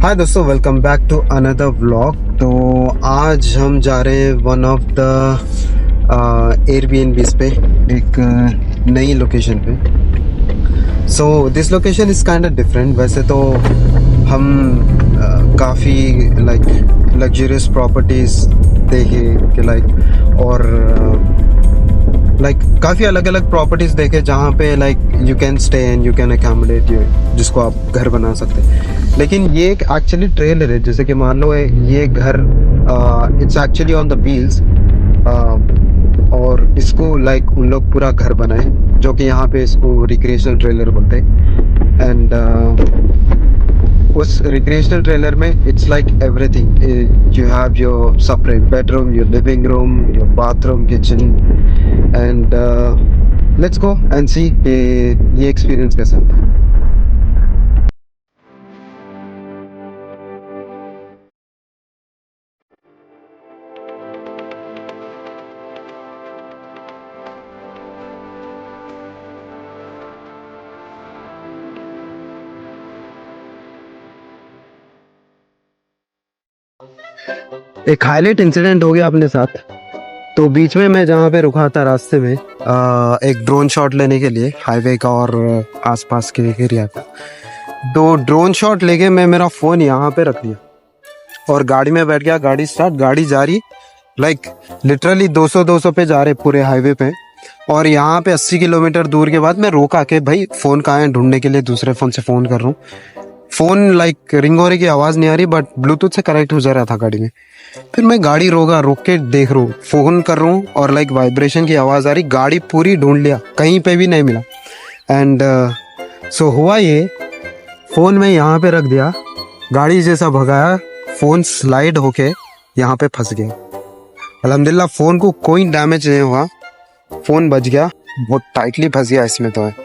हाय दोस्तों, welcome back to another vlog. तो आज हम जा रहे हैं वन ऑफ द एयरबीएनबीज पे, एक नई लोकेशन पे। So this location is kind of different. वैसे तो हम काफ़ी लाइक लग्जरियस प्रॉपर्टीज़ देखे कि लाइक और लाइक काफ़ी अलग अलग प्रॉपर्टीज़ देखे जहाँ पे like you can stay and you can accommodate you, जिसको आप घर बना सकते हैं। लेकिन ये एक एक्चुअली ट्रेलर है। जैसे कि मान लो ये घर it's actually on the wheels, और इसको लाइक उन लोग पूरा घर बनाए, जो कि यहाँ पे इसको रिक्रिएशनल ट्रेलर बोलते हैं। एंड उस रिक्रिएशनल ट्रेलर में it's like everything. You have your separate bedroom, your living room, your bathroom, kitchen, and let's go and see ये एक्सपीरियंस कैसा होता है। एक हाईलाइट इंसिडेंट हो गया अपने साथ। तो बीच में मैं जहाँ पे रुका था रास्ते में एक ड्रोन शॉट लेने के लिए हाईवे का और आसपास के एरिया का। तो ड्रोन शॉट लेके मैं मेरा फ़ोन यहाँ पे रख दिया और गाड़ी में बैठ गया। गाड़ी स्टार्ट, गाड़ी जा रही लाइक लिटरली 200 पे जा रहे पूरे हाईवे पे। और यहाँ पे 80 किलोमीटर दूर के बाद मैं रोका के भाई फ़ोन कहाँ है ढूंढने के लिए दूसरे फ़ोन से फ़ोन कर रहा हूँ। फ़ोन लाइक रिंग होने की आवाज़ नहीं आ रही, बट ब्लूटूथ से कनेक्ट हो जा रहा था गाड़ी में। फिर मैं गाड़ी रोक के देख रहा हूँ, फ़ोन कर रहा हूँ और लाइक वाइब्रेशन की आवाज़ आ रही। गाड़ी पूरी ढूंढ लिया, कहीं पे भी नहीं मिला। एंड सो हुआ ये, फ़ोन में यहाँ पे रख दिया, गाड़ी जैसा भगाया, फ़ोन स्लाइड होके यहाँ पे फंस गया। अल्हम्दुलिल्लाह फ़ोन को कोई डैमेज नहीं हुआ, फ़ोन बच गया। बहुत टाइटली फंस गया इसमें तो है,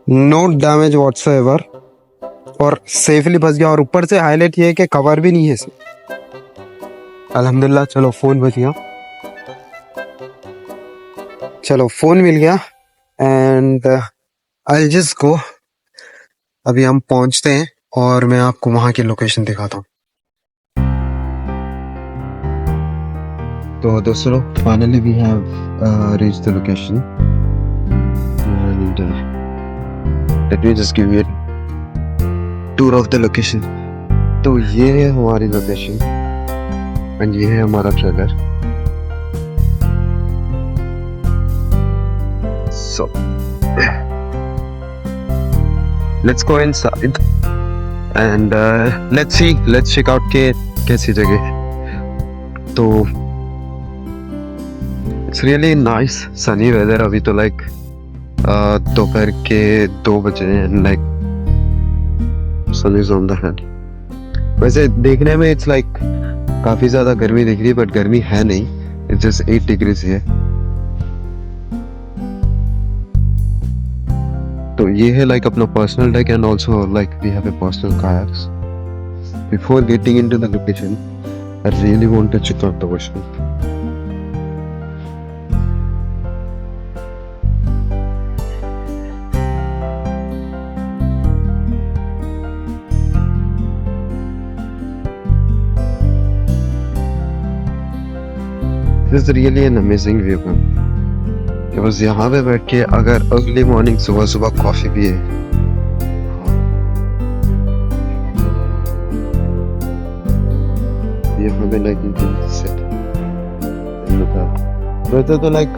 नो डैमेज व्हाट्सएवर, और सेफली फंस गया। और ऊपर से हाईलाइट ये है कि कवर भी नहीं है इसमें। अल्हम्दुलिल्लाह चलो फ़ोन बच गया, चलो फ़ोन मिल गया। एंड आई जस्ट गो, अभी हम पहुंचते हैं और मैं आपको वहाँ की लोकेशन दिखाता हूँ। तो दोस्तों finally we have reach the location and let me just give you tour of the location. तो ये है हमारी लोकेशन एंड ये है हमारा trailer. So let's go inside and let's check out के कैसी जगह है। तो it's really nice sunny weather. अभी तो लाइक दोपहर के 2 बजे and like sun is on the head. वैसे देखने में इट्स लाइक काफी ज्यादा गर्मी दिख रही है, बट गर्मी है नहीं, इट्स जस्ट 8 डिग्रीज है। तो ये है लाइक अपना personal deck and also like we have a personal kayaks. Before getting into the location I really want to check out the ocean. This is really an amazing view man। कि बस यहाँ पे बैठ के अगर early morning सुबह सुबह coffee पिए, यहाँ पे लाइक वैसे तो लाइक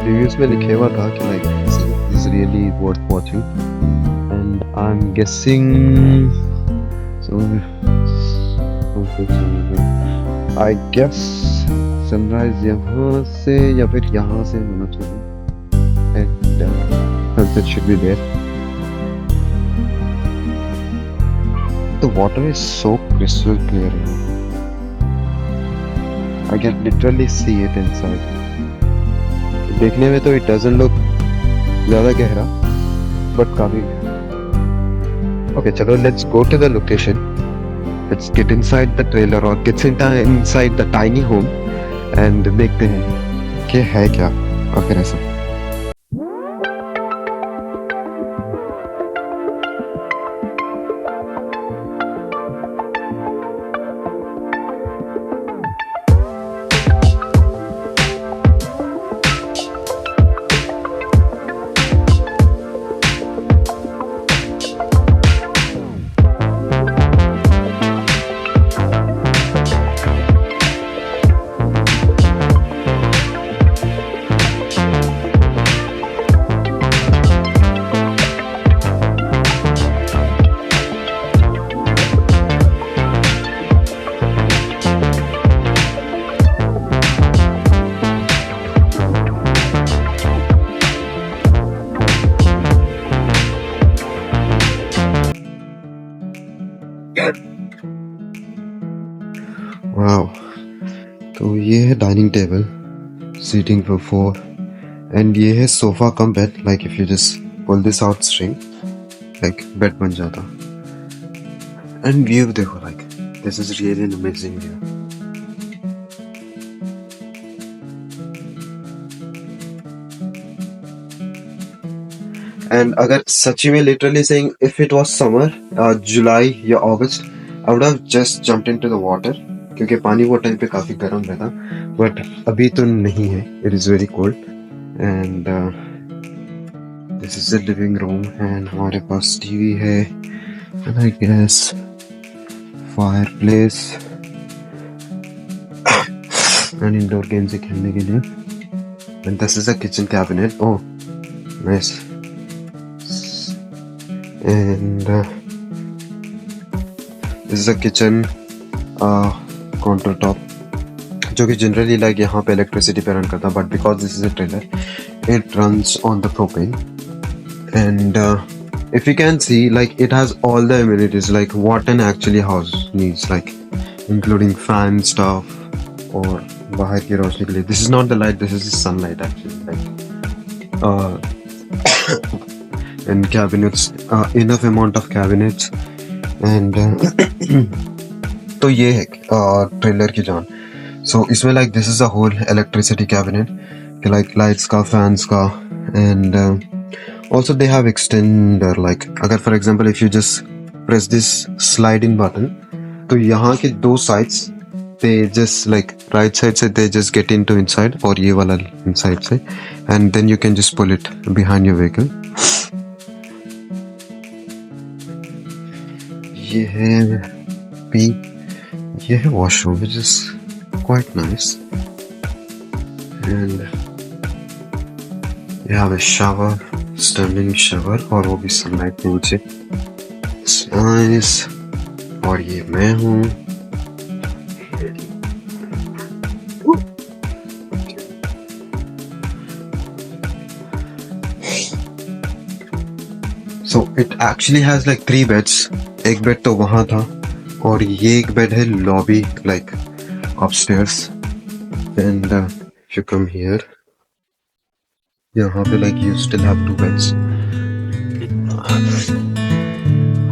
रिव्यूज में लिखे हुआ था कि like this is really worth watching and I am guessing I guess sunrise यहाँ से या फिर यहाँ से होना चाहिए and sunset should be there. The water is so crystal clear। I can literally see it inside। देखने में तो it doesn't look ज़्यादा गहरा, but काफी गहरा। Okay, चलो let's go to the location। Let's get inside the trailer or get inside the tiny home and देखते हैं कि है क्या आखिर ऐसा। Dining table, seating for 4, and ये है sofa cum bed. Like if you just pull this out string, like bed बन जाता. एंड व्यू देखो, like this is really an amazing view. And अगर सच्ची में literally saying, if it was summer, July या August, I would have just jumped into the water, क्योंकि पानी वो टाइम पे काफी गर्म रहता. बट अभी तो नहीं है, it is very cold. And this is the living room, and हमारे पास टीवी है, and I guess fireplace and indoor games खेलने के लिए. And this is a kitchen cabinet. Oh nice. And this is a kitchen counter top, जो कि generally like यहाँ पे इलेक्ट्रिसिटी पे रन करता, but because this is a trailer it runs on the propane. And if you can see, like it has all the amenities like what an actually house needs, like including fan stuff और बाहर की रोशनी के लिए. This is not the light, this is the sunlight actually, like and cabinets, enough amount of cabinets. and तो ये है trailer की जान. सो इसमें like this is a whole electricity cabinet, like lights का, फैंस का. And also they have extender, like अगर for example if you just press this slide in button, तो यहाँ के दो sides they just like right side से they just get into inside, और ये वाला inside से, and then you can just pull it behind your vehicle. ये है पी, ये है washroom which is quite nice, and you have a shower, standing shower, और वो भी सनलाइट के नीचे. नाइस. और ये मैं हूँ. So it actually has like 3 beds. एक बेड तो वहाँ था, और ये एक बेड है lobby, like upstairs. And if you come here, यहाँ पे like you still have 2 beds.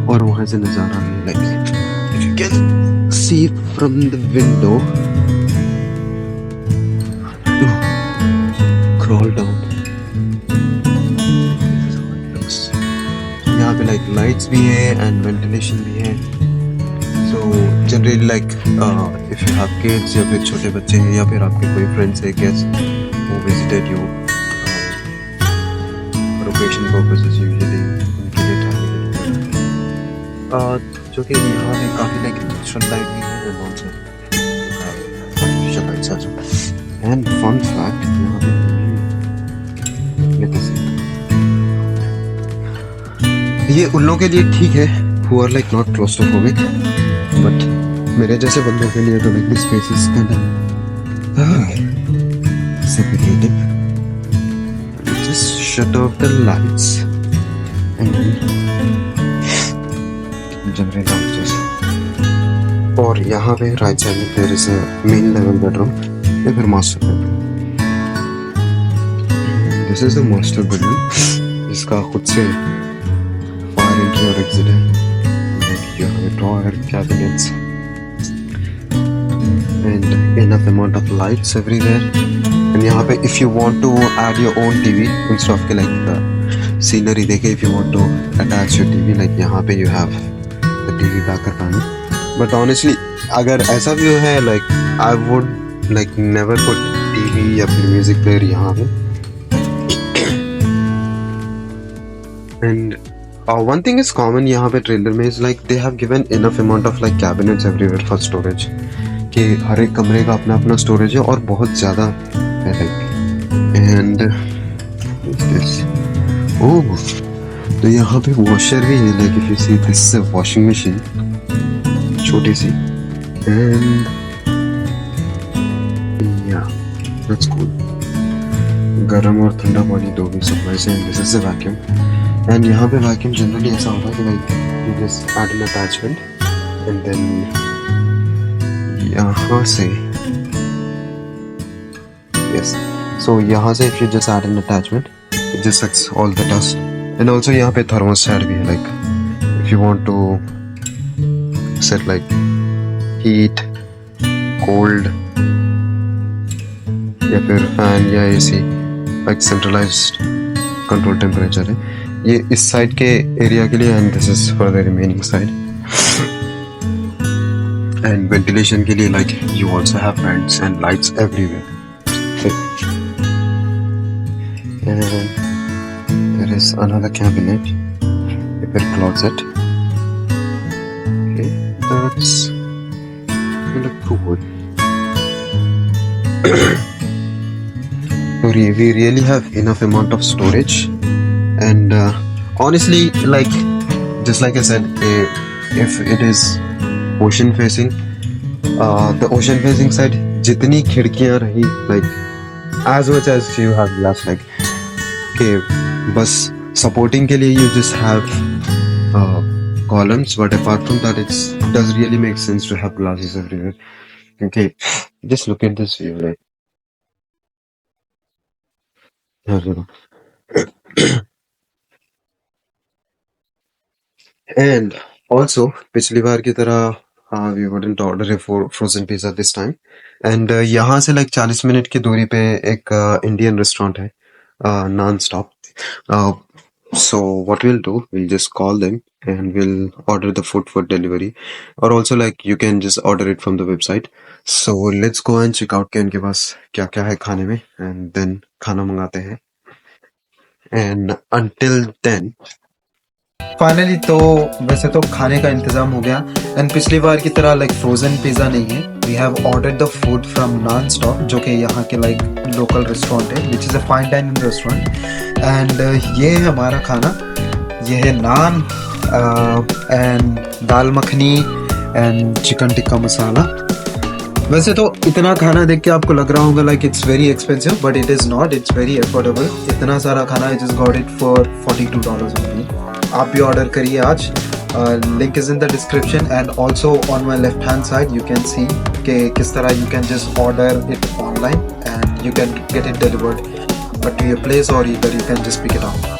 और वहाँ से नजारा है, like if you can see from the window, crawl down. यहाँ पे like lights भी है and ventilation भी है. So generally like if you have kids या फिर छोटे बच्चे हैं, या फिर आपके कोई friends है, guests who visited you for occasion purposes, usually उनके लिए travel जो कि यहाँ पे काफी like natural light भी है and also artificial lights as well. And fun fact, यहाँ पे ये उन लोगों के लिए ठीक है who are like not claustrophobic, but मेरे जैसे बंदों के लिए तो like this space is kind of suffocating. Just shut off the lights and generate just. और यहाँ पे right side में there is a main level bedroom या फिर master bedroom. This is a master bedroom जिसका खुद से entry or exit है. Like you have a drawer, cabinets, and enough amount of lights everywhere. And यहाँ पे if you want to add your own TV instead of like the scenery देखे, if you want to attach your TV, like यहाँ पे you have the TV backer panel. But honestly अगर ऐसा view है, like I would like never put TV या फिर music player यहाँ पे. And one thing is common यहाँ पे ट्रेलर में is like they have given enough amount of like cabinets everywhere for storage, कि हर एक कमरे का अपना अपना storage है और बहुत ज़्यादा है like. And this, oh, तो यहाँ पे washer भी है, like if you see this is a washing machine छोटी सी. And yeah, that's cool. गर्म और ठंडा पानी दो भी सप्लाई से. This is a vacuum. And यहाँ पे वैक्यूम जनरली ऐसा होता है कि like you just add an attachment and then यहाँ से Yes. So यहाँ से if you just add an attachment, it just sucks all the dust. And also यहाँ पे thermostat भी है, like if you want to set like heat, cold या फिर fan या AC, like centralized control temperature है. ये इस साइड के एरिया के लिए and this is for the remaining side. And ventilation के लिए like you also have vents and lights everywhere. And there is another cabinet with a closet. Okay, that's kind of cool. We really have enough amount of storage, and honestly, like just like I said, if it is ocean facing, the ocean facing side, जितनी खिड़कियां रही, like as much as you have glass, like okay, बस supporting के लिए you just have columns, but apart from that, it does really make sense to have glasses everywhere. Okay, just look at this view, like here you go. And also, पिछली बार की तरह we wouldn't order a frozen pizza this time. And यहाँ से like 40 minute की दूरी पे एक Indian restaurant है, non-stop. So what we'll do, we'll just call them and we'll order the food for delivery, or also like you can just order it from the website. So let's go and check out कि उनके पास क्या क्या है खाने में, and then खाना मंगाते हैं. And until then, फाइनली तो वैसे तो खाने का इंतजाम हो गया. एंड पिछली बार की तरह लाइक फ्रोजन पिज़्ज़ा नहीं है. We have ordered the food from non stop, जो कि यहाँ के लाइक लोकल रेस्टोरेंट है, which is a fine dining restaurant. And ये है हमारा खाना. ये है naan and dal makhani and chicken tikka masala. वैसे तो इतना खाना देख के आपको लग रहा होगा like it's very expensive, but it is not. It's very affordable. इतना सारा खाना I just got it for $42 only. आप भी ऑर्डर करिए आज. Link is in the description, and also on my left hand side you can see कि किस तरह you can just order it online and you can get it delivered to your place, और either you can just pick it up.